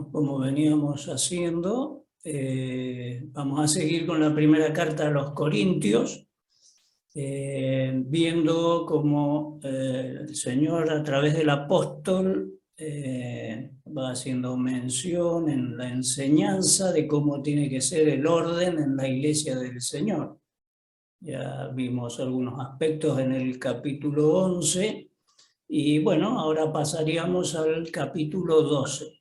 Bueno, como veníamos haciendo, vamos a seguir con la primera carta a los Corintios, viendo cómo el Señor a través del apóstol va haciendo mención en la enseñanza de cómo tiene que ser el orden en la iglesia del Señor. Ya vimos algunos aspectos en el capítulo 11 y bueno, ahora pasaríamos al capítulo 12.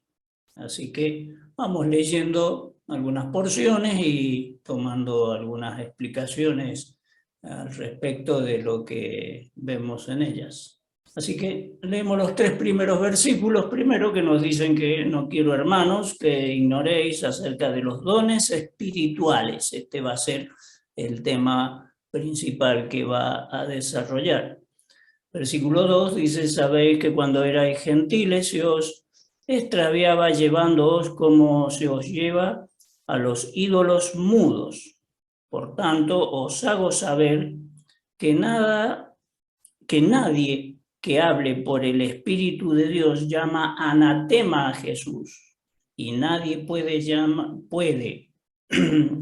Así que vamos leyendo algunas porciones y tomando algunas explicaciones al respecto de lo que vemos en ellas. Así que leemos los 3 primeros versículos, primero que nos dicen que no quiero, hermanos, que ignoréis acerca de los dones espirituales. Este va a ser el tema principal que va a desarrollar. Versículo 2 dice, sabéis que cuando erais gentiles se os extraviaba llevándoos como se os lleva a los ídolos mudos. Por tanto, os hago saber que nadie que hable por el Espíritu de Dios llama anatema a Jesús. Y nadie puede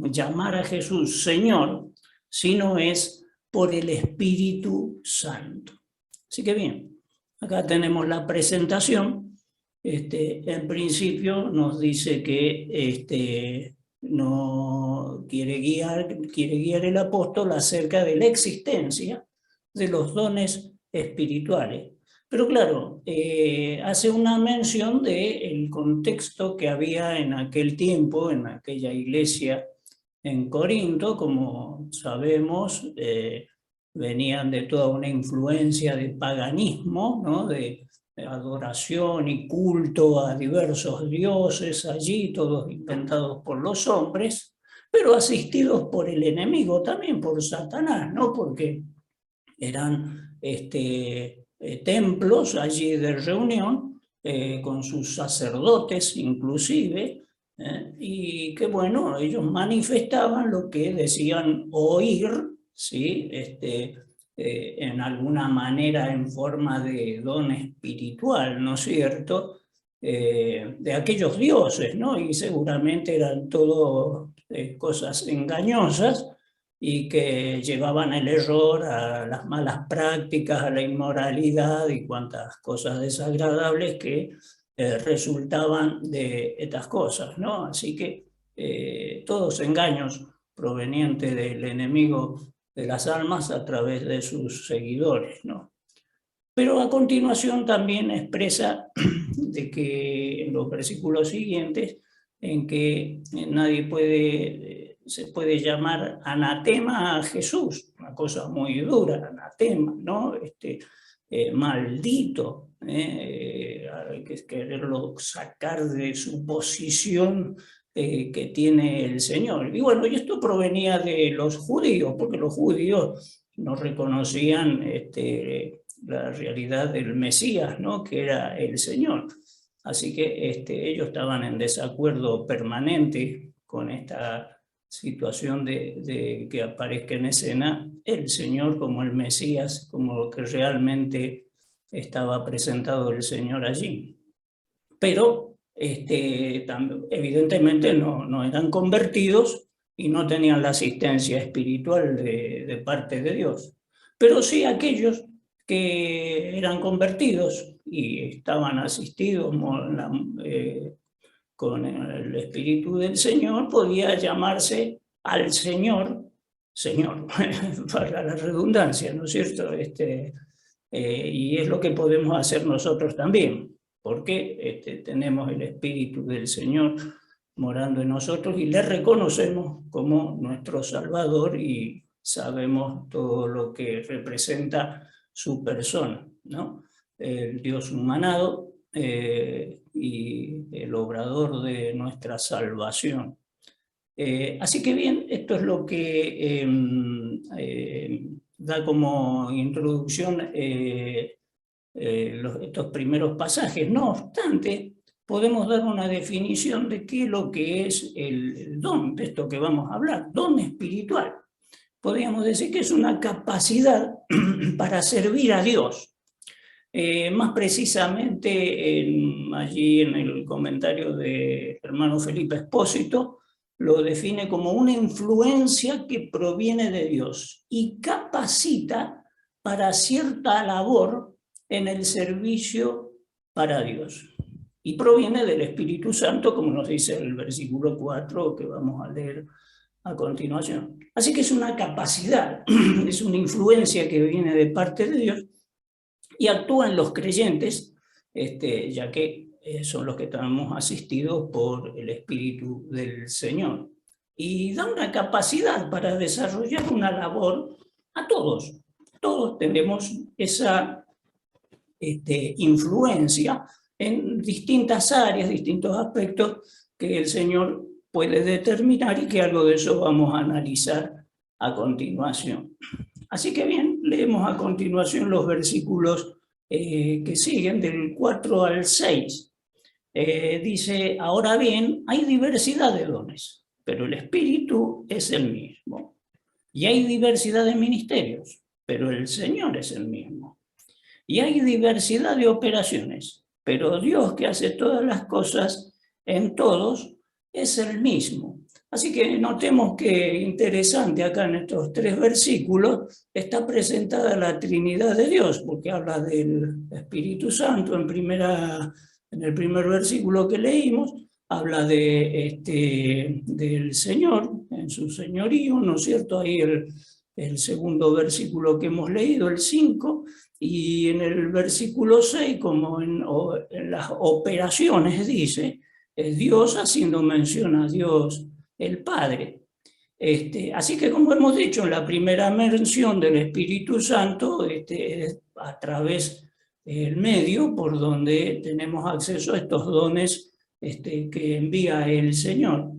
llamar a Jesús Señor si no es por el Espíritu Santo. Así que bien, acá tenemos la presentación. En principio nos dice que no quiere guiar el apóstol acerca de la existencia de los dones espirituales. Pero claro, hace una mención del contexto que había en aquel tiempo, en aquella iglesia en Corinto. Como sabemos, venían de toda una influencia de paganismo, ¿no? de adoración y culto a diversos dioses allí, todos inventados por los hombres, pero asistidos por el enemigo, también por Satanás, ¿no? Porque eran templos allí de reunión, con sus sacerdotes inclusive, y que bueno, ellos manifestaban lo que decían oír, ¿sí? En alguna manera en forma de don espiritual, ¿no es cierto?, de aquellos dioses, ¿no? Y seguramente eran todo cosas engañosas y que llevaban al error, a las malas prácticas, a la inmoralidad y cuantas cosas desagradables que resultaban de estas cosas, ¿no? Así que todos engaños provenientes del enemigo de las almas a través de sus seguidores, ¿no? Pero a continuación también expresa de que en los versículos siguientes, en que nadie se puede llamar anatema a Jesús, una cosa muy dura, anatema, ¿no? Maldito, hay que quererlo sacar de su posición que tiene el Señor. Y bueno, y esto provenía de los judíos, porque los judíos no reconocían la realidad del Mesías, ¿no? Que era el Señor. Así que ellos estaban en desacuerdo permanente con esta situación de que aparezca en escena el Señor como el Mesías, como lo que realmente estaba presentado el Señor allí. Pero evidentemente no eran convertidos y no tenían la asistencia espiritual de parte de Dios. Pero sí aquellos que eran convertidos y estaban asistidos con el Espíritu del Señor, podía llamarse al Señor, Señor, para la redundancia, ¿no es cierto? Y es lo que podemos hacer nosotros también, porque tenemos el Espíritu del Señor morando en nosotros y le reconocemos como nuestro Salvador y sabemos todo lo que representa su persona, ¿no? El Dios humanado y el obrador de nuestra salvación. Así que bien, esto es lo que da como introducción estos primeros pasajes. No obstante, podemos dar una definición de qué es lo que es el don, de esto que vamos a hablar, don espiritual. Podríamos decir que es una capacidad para servir a Dios. Más precisamente allí en el comentario del hermano Felipe Espósito, lo define como una influencia que proviene de Dios y capacita para cierta labor en el servicio para Dios. Y proviene del Espíritu Santo, como nos dice el versículo 4 que vamos a leer a continuación. Así que es una capacidad, es una influencia que viene de parte de Dios y actúa en los creyentes, ya que son los que estamos asistidos por el Espíritu del Señor. Y da una capacidad para desarrollar una labor a todos. Todos tenemos esa influencia en distintas áreas, distintos aspectos que el Señor puede determinar y que algo de eso vamos a analizar a continuación. Así que bien, leemos a continuación los versículos que siguen del 4 al 6. Dice, ahora bien, hay diversidad de dones, pero el Espíritu es el mismo. Y hay diversidad de ministerios, pero el Señor es el mismo. Y hay diversidad de operaciones, pero Dios que hace todas las cosas en todos es el mismo. Así que notemos que interesante acá en estos 3 versículos está presentada la Trinidad de Dios, porque habla del Espíritu Santo en el primer versículo que leímos, habla del Señor en su señorío, ¿no es cierto? Ahí el segundo versículo que hemos leído, el 5, y en el versículo 6, como en las operaciones, dice, Dios haciendo mención a Dios el Padre. Así que, como hemos dicho, en la primera mención del Espíritu Santo, es a través del medio por donde tenemos acceso a estos dones que envía el Señor.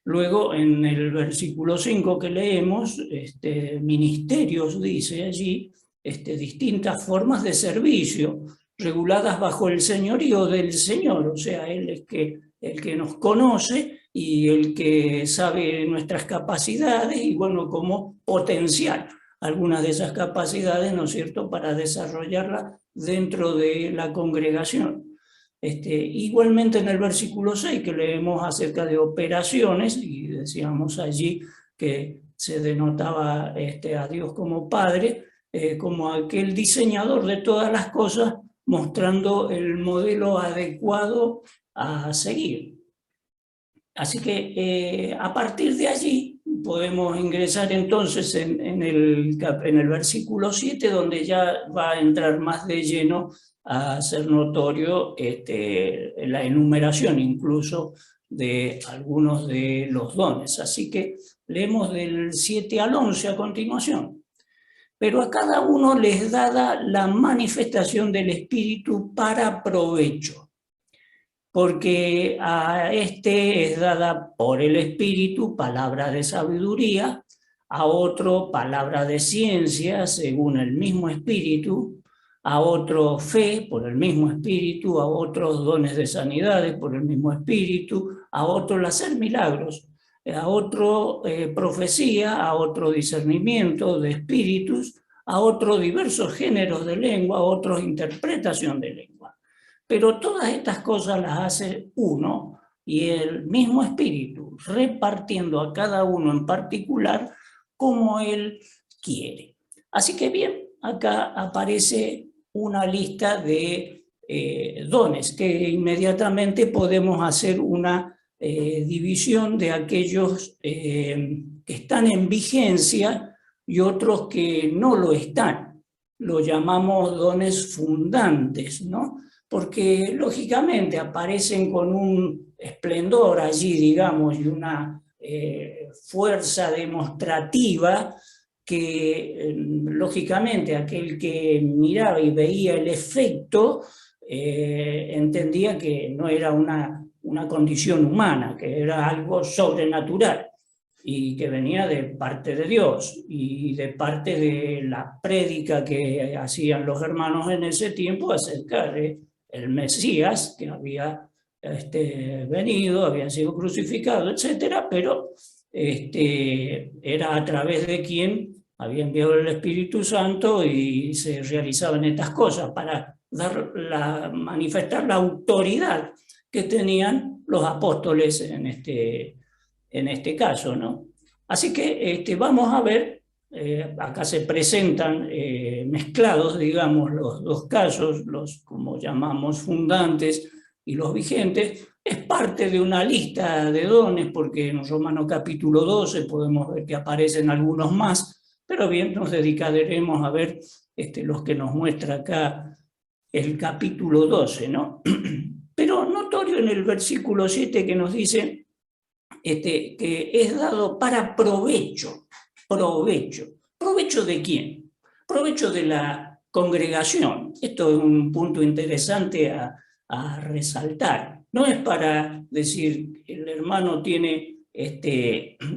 Luego, en el versículo 5 que leemos, ministerios, dice allí, distintas formas de servicio reguladas bajo el señorío del Señor, o sea, Él es el que nos conoce y el que sabe nuestras capacidades y, bueno, cómo potenciar algunas de esas capacidades, ¿no es cierto?, para desarrollarlas dentro de la congregación. Igualmente en el versículo 6 que leemos acerca de operaciones, y decíamos allí que se denotaba a Dios como Padre, como aquel diseñador de todas las cosas, mostrando el modelo adecuado a seguir. Así que a partir de allí podemos ingresar entonces en el versículo 7, donde ya va a entrar más de lleno a ser notorio la enumeración incluso de algunos de los dones. Así que leemos del 7 al 11 a continuación. Pero a cada uno les dada la manifestación del Espíritu para provecho, porque a es dada por el Espíritu palabra de sabiduría, a otro palabra de ciencia según el mismo Espíritu, a otro fe por el mismo Espíritu, a otros dones de sanidades por el mismo Espíritu, a otro el hacer milagros, a otro profecía, a otro discernimiento de espíritus, a otro diversos géneros de lengua, a otros interpretación de lengua. Pero todas estas cosas las hace uno y el mismo Espíritu, repartiendo a cada uno en particular como Él quiere. Así que bien, acá aparece una lista de dones que inmediatamente podemos hacer una división de aquellos que están en vigencia y otros que no lo están. Lo llamamos dones fundantes, ¿no? Porque lógicamente aparecen con un esplendor allí, digamos, y una fuerza demostrativa que lógicamente aquel que miraba y veía el efecto entendía que no era una condición humana, que era algo sobrenatural y que venía de parte de Dios y de parte de la prédica que hacían los hermanos en ese tiempo acerca de el Mesías que había venido, había sido crucificado, etcétera, pero era a través de quien había enviado el Espíritu Santo y se realizaban estas cosas para manifestar la autoridad que tenían los apóstoles en este caso, ¿no? Así que vamos a ver, acá se presentan mezclados, digamos, los dos casos, los como llamamos fundantes y los vigentes. Es parte de una lista de dones, porque en Romanos capítulo 12 podemos ver que aparecen algunos más, pero bien, nos dedicaremos a ver los que nos muestra acá el capítulo 12, ¿no? Pero notorio en el versículo 7 que nos dice que es dado para provecho. ¿Provecho? ¿Provecho de quién? Provecho de la congregación. Esto es un punto interesante a resaltar. No es para decir el hermano tiene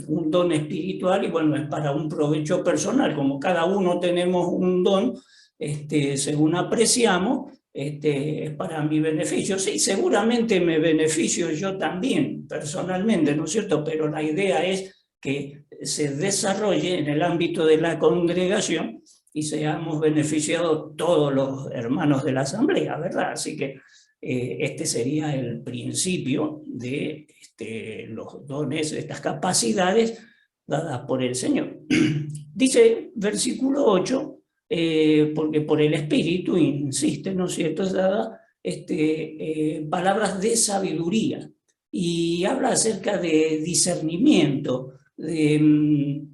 un don espiritual y bueno, es para un provecho personal, como cada uno tenemos un don según apreciamos, es para mi beneficio. Sí, seguramente me beneficio yo también personalmente, ¿no es cierto? Pero la idea es que se desarrolle en el ámbito de la congregación y seamos beneficiados todos los hermanos de la asamblea, ¿verdad? Así que este sería el principio de los dones, estas capacidades dadas por el Señor. Dice versículo 8, porque por el Espíritu, insiste, ¿no es cierto?, es dada palabras de sabiduría, y habla acerca de discernimiento, de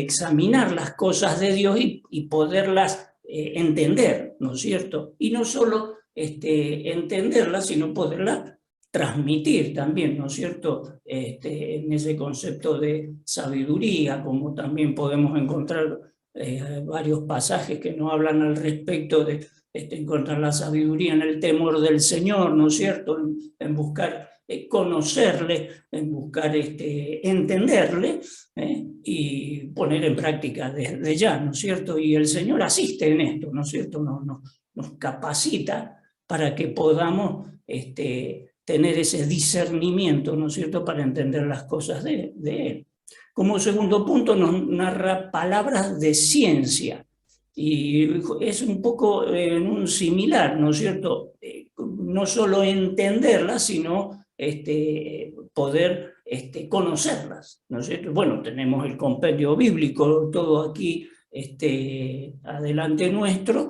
examinar las cosas de Dios y poderlas entender, ¿no es cierto? Y no solo entenderlas, sino poderlas transmitir también, ¿no es cierto?, en ese concepto de sabiduría, como también podemos encontrar varios pasajes que nos hablan al respecto de encontrar la sabiduría en el temor del Señor, ¿no es cierto?, en buscar conocerle, en buscar entenderle y poner en práctica desde ya, ¿no es cierto? Y el Señor asiste en esto, ¿no es cierto? Nos capacita para que podamos tener ese discernimiento, ¿no es cierto?, para entender las cosas de Él. Como segundo punto nos narra palabras de ciencia, y es un poco en un similar, ¿no es cierto?, no solo entenderlas, sino poder conocerlas, ¿no es cierto? Bueno, tenemos el compendio bíblico, todo aquí adelante nuestro,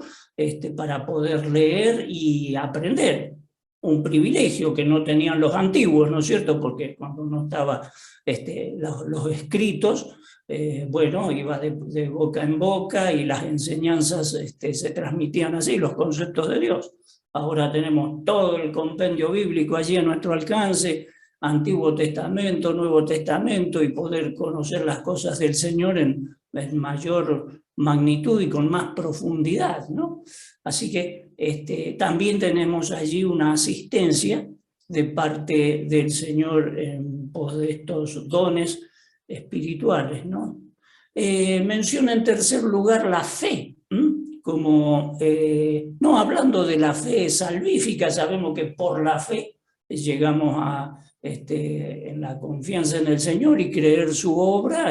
para poder leer y aprender. Un privilegio que no tenían los antiguos, ¿no es cierto? Porque cuando no estaban los escritos, bueno, iba de boca en boca y las enseñanzas se transmitían así, los conceptos de Dios. Ahora tenemos todo el compendio bíblico allí a nuestro alcance, Antiguo Testamento, Nuevo Testamento, y poder conocer las cosas del Señor en mayor magnitud y con más profundidad, ¿no? Así que también tenemos allí una asistencia de parte del Señor en pos de estos dones espirituales, ¿no? Menciona en tercer lugar la fe, como, no hablando de la fe salvífica, sabemos que por la fe llegamos a en la confianza en el Señor y creer su obra,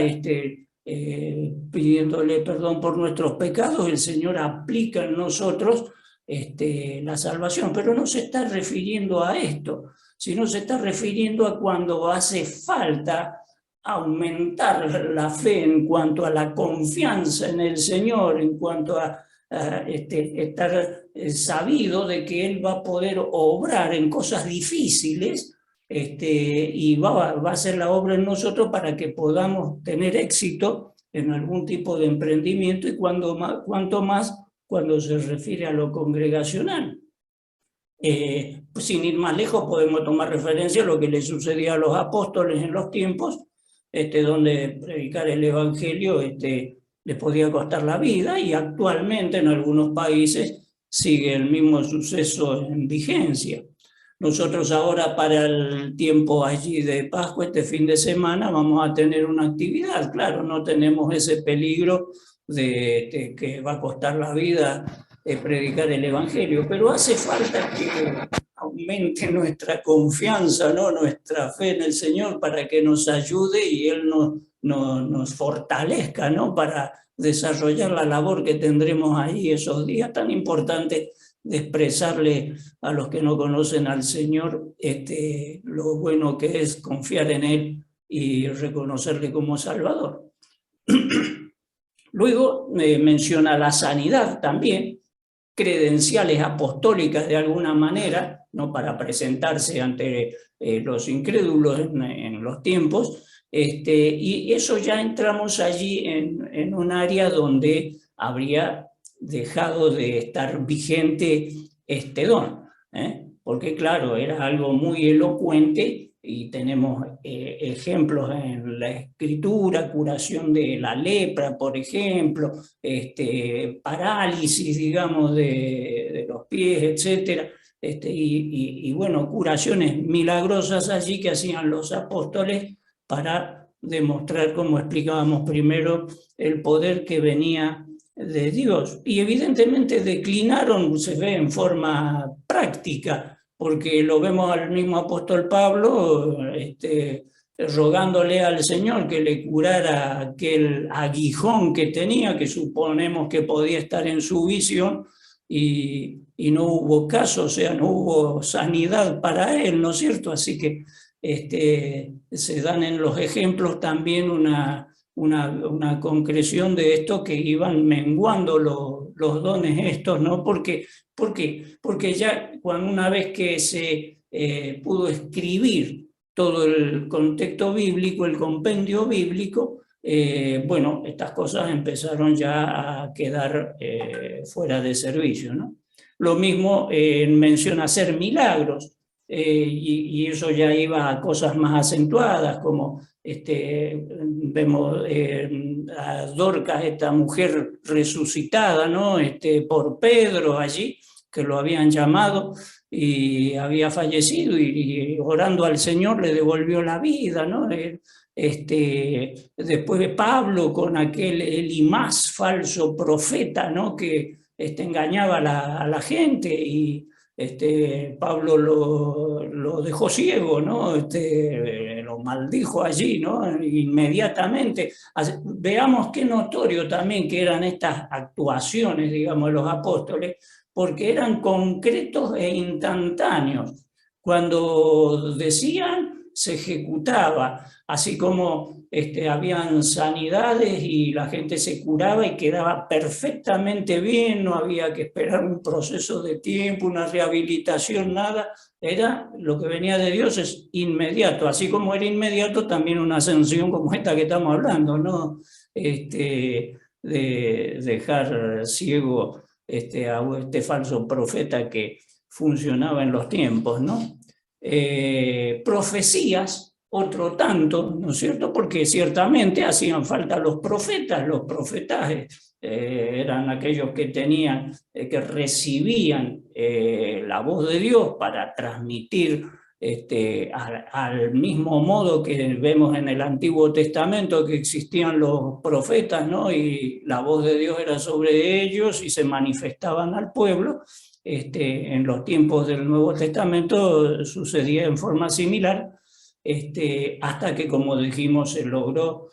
pidiéndole perdón por nuestros pecados, el Señor aplica en nosotros la salvación, pero no se está refiriendo a esto, sino se está refiriendo a cuando hace falta aumentar la fe en cuanto a la confianza en el Señor, en cuanto a estar sabido de que Él va a poder obrar en cosas difíciles, y va a hacer la obra en nosotros para que podamos tener éxito en algún tipo de emprendimiento, y cuanto más cuando se refiere a lo congregacional. Pues sin ir más lejos, podemos tomar referencia a lo que le sucedía a los apóstoles en los tiempos, donde predicar el evangelio les podía costar la vida, y actualmente en algunos países sigue el mismo suceso en vigencia. Nosotros ahora, para el tiempo allí de Pascua, este fin de semana, vamos a tener una actividad. Claro, no tenemos ese peligro de que va a costar la vida predicar el evangelio, pero hace falta que aumente nuestra confianza, ¿no?, nuestra fe en el Señor, para que nos ayude y Él nos fortalezca, ¿no?, para desarrollar la labor que tendremos ahí esos días tan importantes de expresarle a los que no conocen al Señor lo bueno que es confiar en Él y reconocerle como Salvador. Luego menciona la sanidad también, credenciales apostólicas de alguna manera, ¿no? Para presentarse ante los incrédulos en los tiempos, y eso ya entramos allí en un área donde habría dejado de estar vigente este don, porque claro, era algo muy elocuente y tenemos ejemplos en la Escritura, curación de la lepra, por ejemplo, parálisis, digamos, de los pies, etcétera, y bueno, curaciones milagrosas allí que hacían los apóstoles para demostrar, como explicábamos primero, el poder que venía de Dios. Y evidentemente declinaron, se ve en forma práctica, porque lo vemos al mismo apóstol Pablo rogándole al Señor que le curara aquel aguijón que tenía, que suponemos que podía estar en su visión, y no hubo caso, o sea, no hubo sanidad para él, ¿no es cierto? Así que se dan en los ejemplos también una concreción de esto, que iban menguando los dones estos, ¿no? ¿Por qué? Porque ya una vez que se pudo escribir todo el contexto bíblico, el compendio bíblico, bueno, estas cosas empezaron ya a quedar fuera de servicio, ¿no? Lo mismo menciona hacer milagros, y eso ya iba a cosas más acentuadas, como vemos a Dorcas, esta mujer resucitada, ¿no? Por Pedro allí, que lo habían llamado y había fallecido, y orando al Señor le devolvió la vida, ¿no? Después de Pablo con aquel Elimás, falso profeta, ¿no? Que engañaba a la gente, y Pablo lo dejó ciego, ¿no? Lo maldijo allí, ¿no? Inmediatamente. Veamos qué notorio también que eran estas actuaciones, digamos, de los apóstoles, porque eran concretos e instantáneos. Cuando decían, se ejecutaba, así como habían sanidades y la gente se curaba y quedaba perfectamente bien, no había que esperar un proceso de tiempo, una rehabilitación, nada. Era lo que venía de Dios, es inmediato, así como era inmediato también una ascensión como esta que estamos hablando, ¿no? De dejar ciego a este falso profeta que funcionaba en los tiempos, ¿no? Profecías, otro tanto, ¿no es cierto? Porque ciertamente hacían falta los profetas eran aquellos que tenían, que recibían la voz de Dios para transmitir al mismo modo que vemos en el Antiguo Testamento que existían los profetas, ¿no? Y la voz de Dios era sobre ellos y se manifestaban al pueblo. En los tiempos del Nuevo Testamento sucedía en forma similar, hasta que, como dijimos, se logró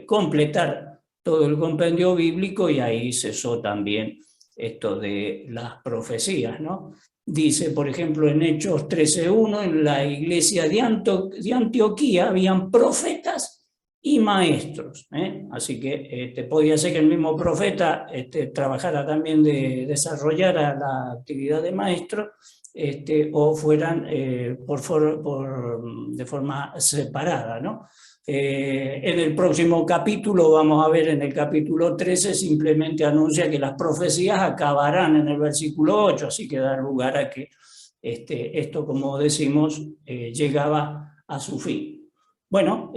completar todo el compendio bíblico, y ahí cesó también esto de las profecías, ¿no? Dice, por ejemplo, en Hechos 13:1, en la iglesia de Antioquía habían profetas y maestros, así que podía ser que el mismo profeta trabajara también desarrollara la actividad de maestro, o fueran de forma separada, ¿no? En el próximo capítulo, vamos a ver, en el capítulo 13, simplemente anuncia que las profecías acabarán en el versículo 8, así que da lugar a que esto, como decimos, llegaba a su fin. Bueno,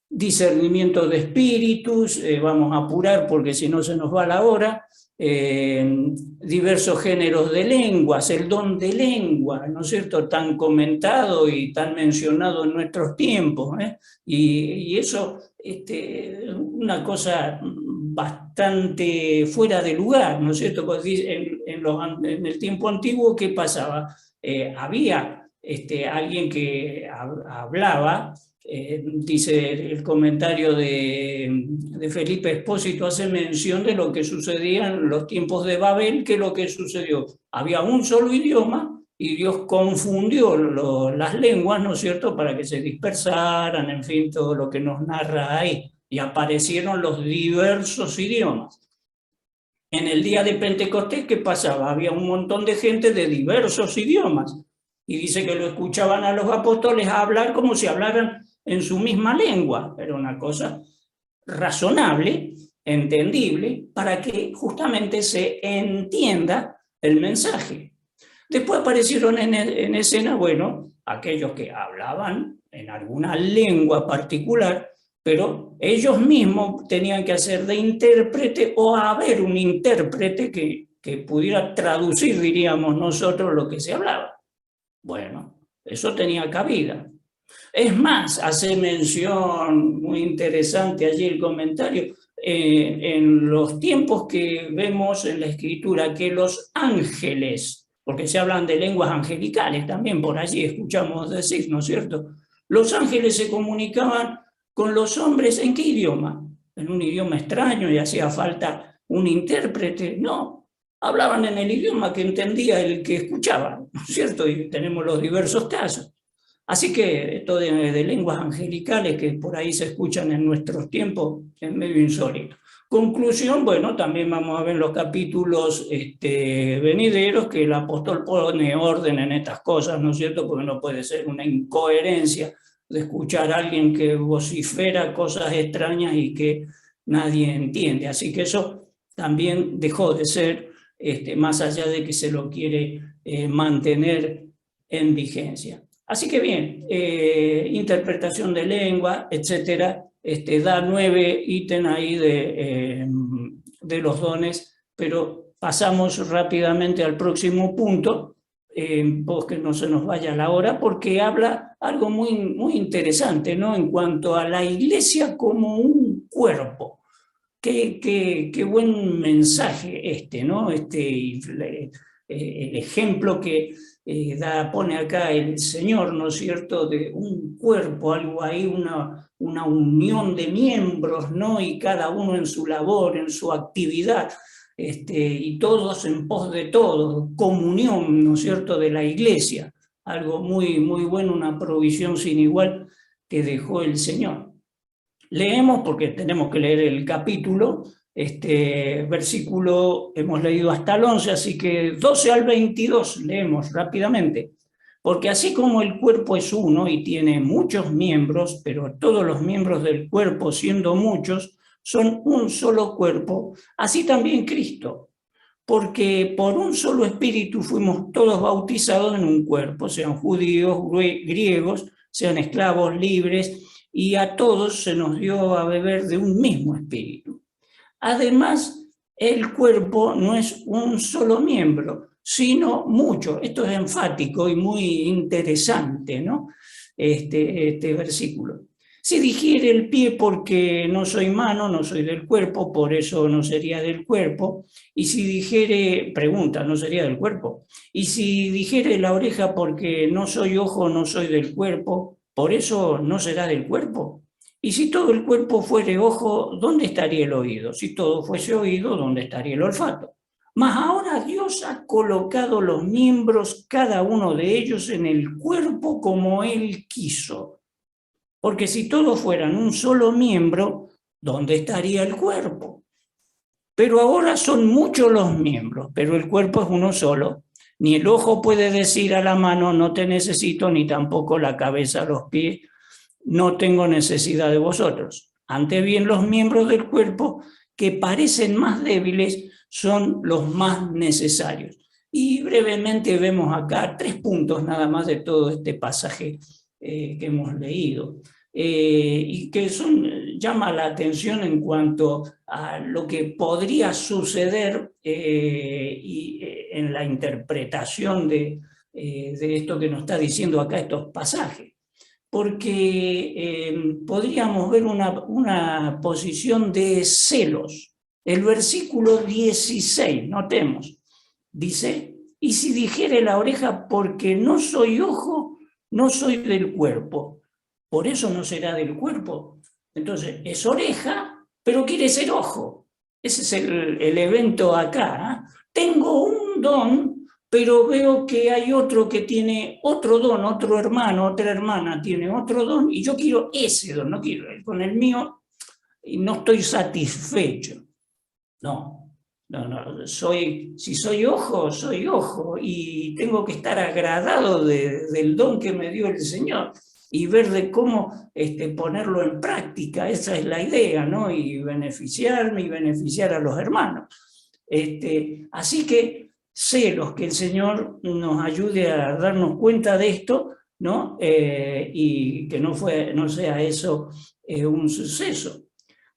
discernimiento de espíritus, vamos a apurar porque si no se nos va la hora. Diversos géneros de lenguas, el don de lengua, ¿no es cierto?, tan comentado y tan mencionado en nuestros tiempos, y eso, una cosa bastante fuera de lugar, ¿no es cierto? Porque en el tiempo antiguo, ¿qué pasaba? Había alguien que hablaba dice el comentario de Felipe Espósito, hace mención de lo que sucedía en los tiempos de Babel, que lo que sucedió, había un solo idioma y Dios confundió las lenguas, ¿no es cierto?, para que se dispersaran, en fin, todo lo que nos narra ahí, y aparecieron los diversos idiomas. En el día de Pentecostés, ¿qué pasaba? Había un montón de gente de diversos idiomas, y dice que lo escuchaban a los apóstoles hablar como si hablaran en su misma lengua. Era una cosa razonable, entendible, para que justamente se entienda el mensaje. Después aparecieron en escena, bueno, aquellos que hablaban en alguna lengua particular, pero ellos mismos tenían que hacer de intérprete o haber un intérprete que pudiera traducir, diríamos nosotros, lo que se hablaba. Bueno, eso tenía cabida. Es más, hace mención muy interesante allí el comentario, en los tiempos que vemos en la Escritura, que los ángeles, porque se hablan de lenguas angelicales también, por allí escuchamos decir, ¿no es cierto? Los ángeles se comunicaban con los hombres, ¿en qué idioma? En un idioma extraño y hacía falta un intérprete. No, hablaban en el idioma que entendía el que escuchaba, ¿no es cierto? Y tenemos los diversos casos. Así que esto de lenguas angelicales que por ahí se escuchan en nuestros tiempos es medio insólito. Conclusión, bueno, también vamos a ver en los capítulos venideros que el apóstol pone orden en estas cosas, ¿no es cierto? Porque no puede ser una incoherencia de escuchar a alguien que vocifera cosas extrañas y que nadie entiende. Así que eso también dejó de ser, más allá de que se lo quiere mantener en vigencia. Así que bien, interpretación de lengua, etcétera, da 9 ítems ahí de los dones, pero pasamos rápidamente al próximo punto, que no se nos vaya la hora, porque habla algo muy, muy interesante, ¿no? En cuanto a la iglesia como un cuerpo. Qué buen mensaje ¿no? El ejemplo que pone acá el Señor, ¿no es cierto?, de un cuerpo, algo ahí, una unión de miembros, ¿no? Y cada uno en su labor, en su actividad, y todos en pos de todos, comunión, ¿no es cierto?, de la iglesia, algo muy, muy bueno, una provisión sin igual que dejó el Señor. Leemos, porque tenemos que leer el capítulo, versículo, hemos leído hasta el 11, así que 12 al 22 leemos rápidamente. Porque así como el cuerpo es uno y tiene muchos miembros, pero todos los miembros del cuerpo, siendo muchos, son un solo cuerpo, así también Cristo. Porque por un solo espíritu fuimos todos bautizados en un cuerpo, sean judíos, griegos, sean esclavos, libres, y a todos se nos dio a beber de un mismo espíritu. Además, el cuerpo no es un solo miembro, sino muchos. Esto es enfático y muy interesante, ¿no? Este versículo. Si dijere el pie porque no soy mano, no soy del cuerpo, por eso no sería del cuerpo. Y si dijere, pregunta, no sería del cuerpo. Y si dijere la oreja porque no soy ojo, no soy del cuerpo, por eso no será del cuerpo. Y si todo el cuerpo fuere ojo, ¿dónde estaría el oído? Si todo fuese oído, ¿dónde estaría el olfato? Mas ahora Dios ha colocado los miembros, cada uno de ellos, en el cuerpo como Él quiso. Porque si todos fueran un solo miembro, ¿dónde estaría el cuerpo? Pero ahora son muchos los miembros, pero el cuerpo es uno solo. Ni el ojo puede decir a la mano, no te necesito, ni tampoco la cabeza a los pies, no tengo necesidad de vosotros. Antes bien, los miembros del cuerpo que parecen más débiles son los más necesarios. Y brevemente vemos acá 3 puntos nada más de todo este pasaje que hemos leído, y que llama la atención en cuanto a lo que podría suceder en la interpretación de esto que nos está diciendo acá estos pasajes. Porque podríamos ver una posición de celos. El versículo 16, notemos, dice, y si dijere la oreja porque no soy ojo, no soy del cuerpo. por eso no será del cuerpo. Entonces, es oreja, pero quiere ser ojo. Ese es el evento acá. Tengo un don, pero veo que hay otro que tiene otro don, otro hermano, otra hermana tiene otro don, y yo quiero ese don, no quiero con el mío, y no estoy satisfecho. No, si soy ojo, y tengo que estar agradado del don que me dio el Señor y ver de cómo ponerlo en práctica. Esa es la idea, ¿no? Y beneficiarme y beneficiar a los hermanos. Así que celos, que el Señor nos ayude a darnos cuenta de esto, ¿no? Y que no sea eso un suceso.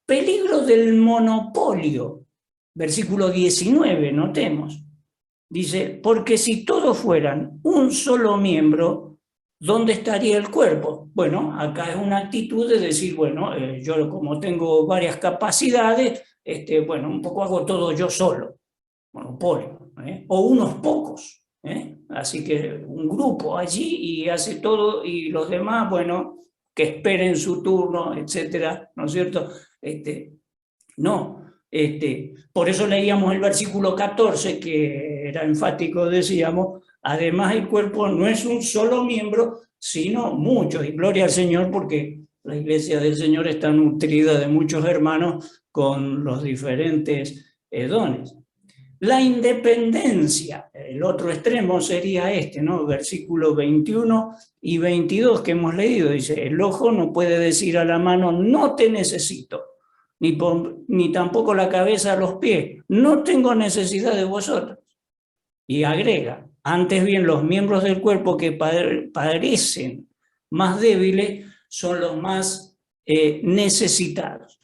Peligro del monopolio. Versículo 19, notemos. Dice, porque si todos fueran un solo miembro, ¿dónde estaría el cuerpo? Bueno, acá es una actitud de decir, bueno, yo como tengo varias capacidades, bueno, un poco hago todo yo solo, monopolio, o unos pocos, así que un grupo allí y hace todo, y los demás, bueno, que esperen su turno, etcétera, ¿no es cierto? No. Por eso leíamos el versículo 14, que era enfático, decíamos, además el cuerpo no es un solo miembro, sino muchos, y gloria al Señor, porque la iglesia del Señor está nutrida de muchos hermanos con los diferentes dones. La independencia, el otro extremo sería ¿no? Versículos 21 y 22 que hemos leído, dice, el ojo no puede decir a la mano, no te necesito, ni tampoco la cabeza a los pies, no tengo necesidad de vosotros. Y agrega, antes bien los miembros del cuerpo que parecen más débiles son los más necesitados.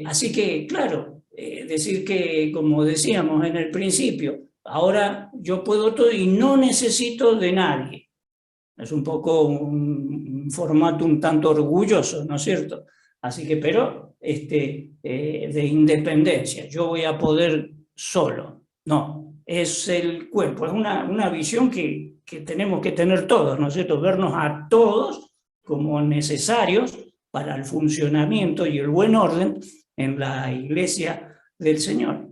Así que, claro, decir que, como decíamos en el principio, ahora yo puedo todo y no necesito de nadie. Es un poco un formato un tanto orgulloso, ¿no es cierto? Así que, pero de independencia, yo voy a poder solo. No, es el cuerpo, es una visión que tenemos que tener todos, ¿no es cierto? Vernos a todos como necesarios para el funcionamiento y el buen orden en la iglesia del Señor.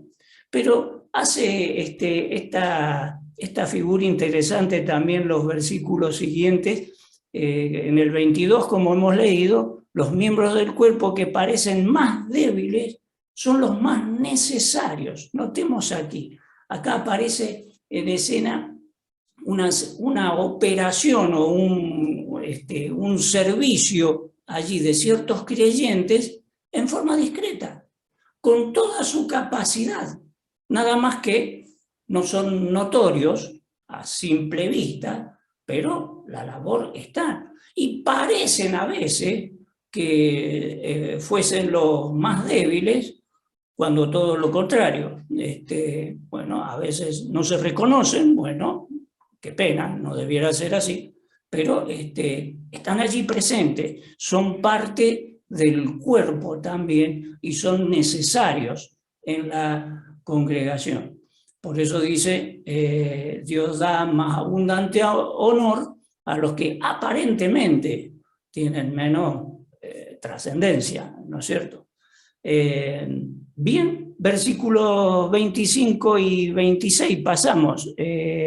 Pero hace esta figura interesante también los versículos siguientes. En el 22, como hemos leído, los miembros del cuerpo que parecen más débiles son los más necesarios. Notemos aquí, acá aparece en escena una operación o un servicio allí de ciertos creyentes en forma discreta, con toda su capacidad, nada más que no son notorios a simple vista, pero la labor está. Y parecen a veces que fuesen los más débiles, cuando todo lo contrario. Bueno, a veces no se reconocen, bueno, qué pena, no debiera ser así, pero están allí presentes, son parte del cuerpo también y son necesarios en la congregación. Por eso dice, Dios da más abundante honor a los que aparentemente tienen menos trascendencia, ¿no es cierto? Bien, versículos 25 y 26 pasamos.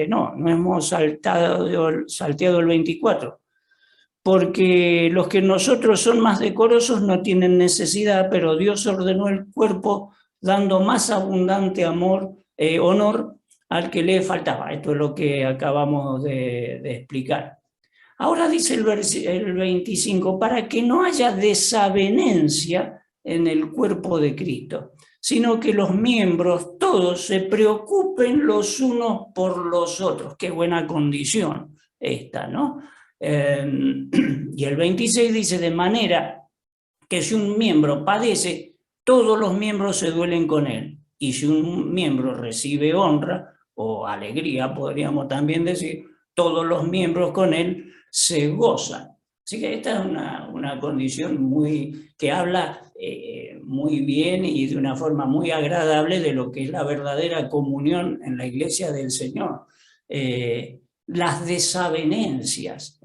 No hemos salteado el 24. Porque los que nosotros son más decorosos no tienen necesidad, pero Dios ordenó el cuerpo dando más abundante honor al que le faltaba. Esto es lo que acabamos de explicar. Ahora dice el 25, para que no haya desavenencia en el cuerpo de Cristo, sino que los miembros todos se preocupen los unos por los otros. Qué buena condición esta, ¿no? Y el 26 dice, de manera que si un miembro padece, todos los miembros se duelen con él. Y si un miembro recibe honra o alegría, podríamos también decir, todos los miembros con él se gozan. Así que esta es una condición que habla muy bien y de una forma muy agradable de lo que es la verdadera comunión en la iglesia del Señor. Las desavenencias,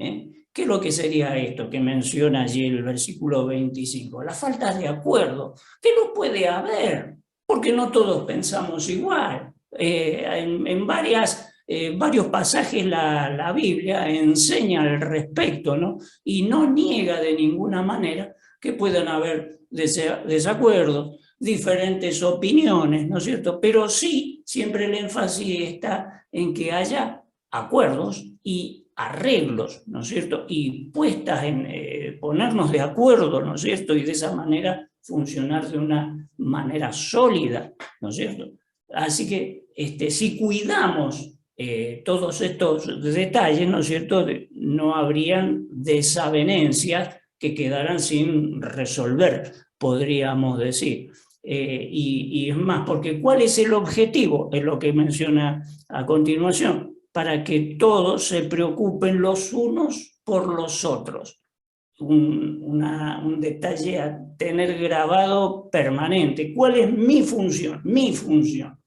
¿Qué es lo que sería esto que menciona allí el versículo 25? La falta de acuerdo, que no puede haber, porque no todos pensamos igual. En varios pasajes la Biblia enseña al respecto, ¿no? Y no niega de ninguna manera que puedan haber desacuerdos, diferentes opiniones, ¿no es cierto? Pero sí, siempre el énfasis está en que haya acuerdos y arreglos, ¿no es cierto? Y puestas en ponernos de acuerdo, ¿no es cierto? Y de esa manera funcionar de una manera sólida, ¿no es cierto? Así que si cuidamos todos estos detalles, ¿no es cierto?, no habrían desavenencias que quedaran sin resolver, podríamos decir. Y es más, porque ¿cuál es el objetivo? Es lo que menciona a continuación, para que todos se preocupen los unos por los otros. Un detalle a tener grabado permanente. ¿Cuál es mi función? Mi función.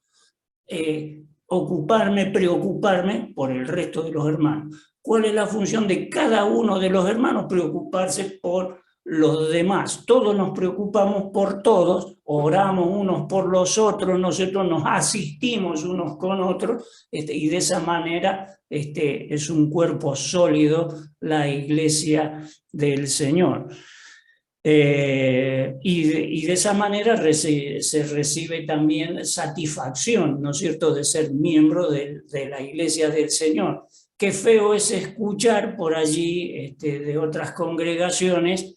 Ocuparme, preocuparme por el resto de los hermanos. ¿Cuál es la función de cada uno de los hermanos? Preocuparse por los demás. Todos nos preocupamos por todos, oramos unos por los otros, nosotros nos asistimos unos con otros, y de esa manera es un cuerpo sólido la iglesia del Señor. Y de esa manera se recibe también satisfacción, ¿no es cierto?, de ser miembro de la iglesia del Señor. Qué feo es escuchar por allí de otras congregaciones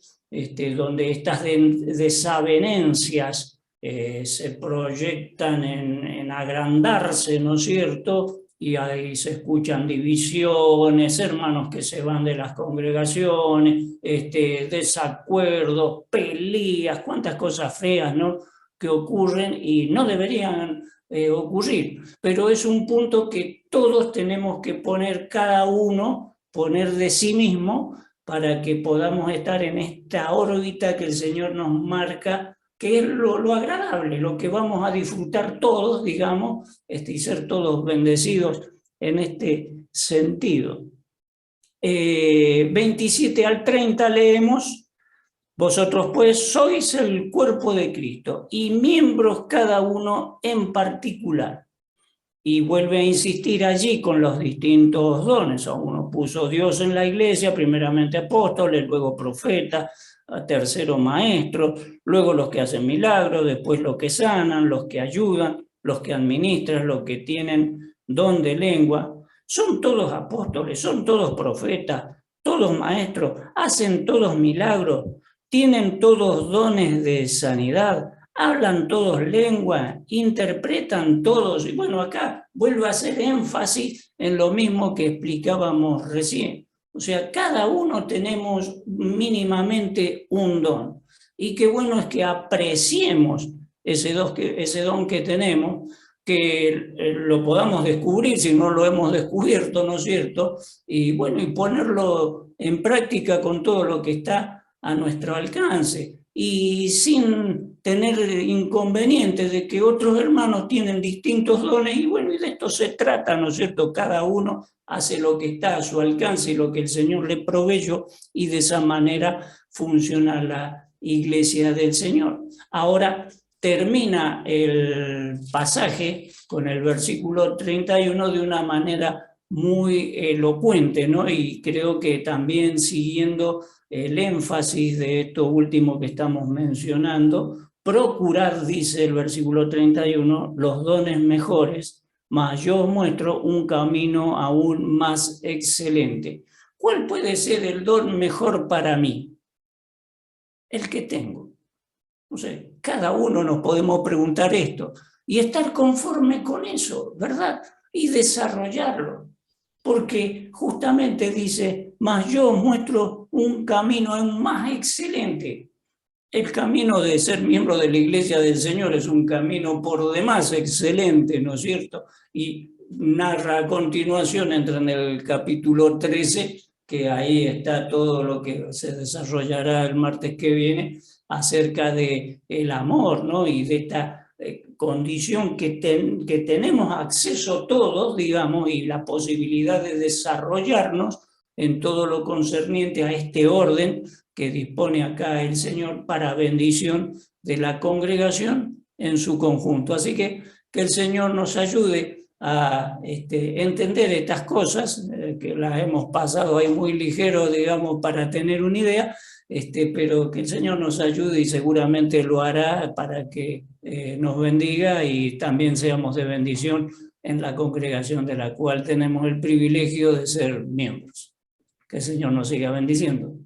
donde estas desavenencias se proyectan en agrandarse, ¿no es cierto?, y ahí se escuchan divisiones, hermanos que se van de las congregaciones, desacuerdos, peleas, cuántas cosas feas, ¿no?, que ocurren y no deberían ocurrir. Pero es un punto que todos tenemos que poner, cada uno, poner de sí mismo para que podamos estar en esta órbita que el Señor nos marca, que es lo agradable, lo que vamos a disfrutar todos, digamos, y ser todos bendecidos en este sentido. 27 al 30 leemos: vosotros pues sois el cuerpo de Cristo y miembros cada uno en particular. Y vuelve a insistir allí con los distintos dones. A uno puso Dios en la iglesia, primeramente apóstoles, luego profetas, tercero maestros, luego los que hacen milagros, después los que sanan, los que ayudan, los que administran, los que tienen don de lengua. Son todos apóstoles, son todos profetas, todos maestros, hacen todos milagros, tienen todos dones de sanidad, hablan todos lengua, interpretan todos. Y bueno, acá vuelvo a hacer énfasis en lo mismo que explicábamos recién. O sea, cada uno tenemos mínimamente un don. Y qué bueno es que apreciemos ese don que tenemos, que lo podamos descubrir si no lo hemos descubierto, ¿no es cierto? Y bueno, y ponerlo en práctica con todo lo que está a nuestro alcance. Y sin tener inconvenientes de que otros hermanos tienen distintos dones, y bueno, y de esto se trata, ¿no es cierto? Cada uno hace lo que está a su alcance y lo que el Señor le proveyó, y de esa manera funciona la iglesia del Señor. Ahora termina el pasaje con el versículo 31 de una manera muy elocuente, ¿no? Y creo que también siguiendo el énfasis de esto último que estamos mencionando, procurar, dice el versículo 31, los dones mejores, mas yo os muestro un camino aún más excelente. ¿Cuál puede ser el don mejor para mí? El que tengo. No sé, cada uno nos podemos preguntar esto y estar conforme con eso, ¿verdad? Y desarrollarlo. Porque justamente dice, mas yo os muestro un camino aún más excelente. El camino de ser miembro de la iglesia del Señor es un camino por demás excelente, ¿no es cierto? Y narra a continuación, entra en el capítulo 13, que ahí está todo lo que se desarrollará el martes que viene, acerca del amor, ¿no? Y de esta condición que tenemos acceso todos, digamos, y la posibilidad de desarrollarnos en todo lo concerniente a este orden que dispone acá el Señor para bendición de la congregación en su conjunto. Así que el Señor nos ayude a entender estas cosas, que las hemos pasado ahí muy ligero, digamos, para tener una idea, pero que el Señor nos ayude y seguramente lo hará para que nos bendiga y también seamos de bendición en la congregación de la cual tenemos el privilegio de ser miembros. Que el Señor nos siga bendiciendo.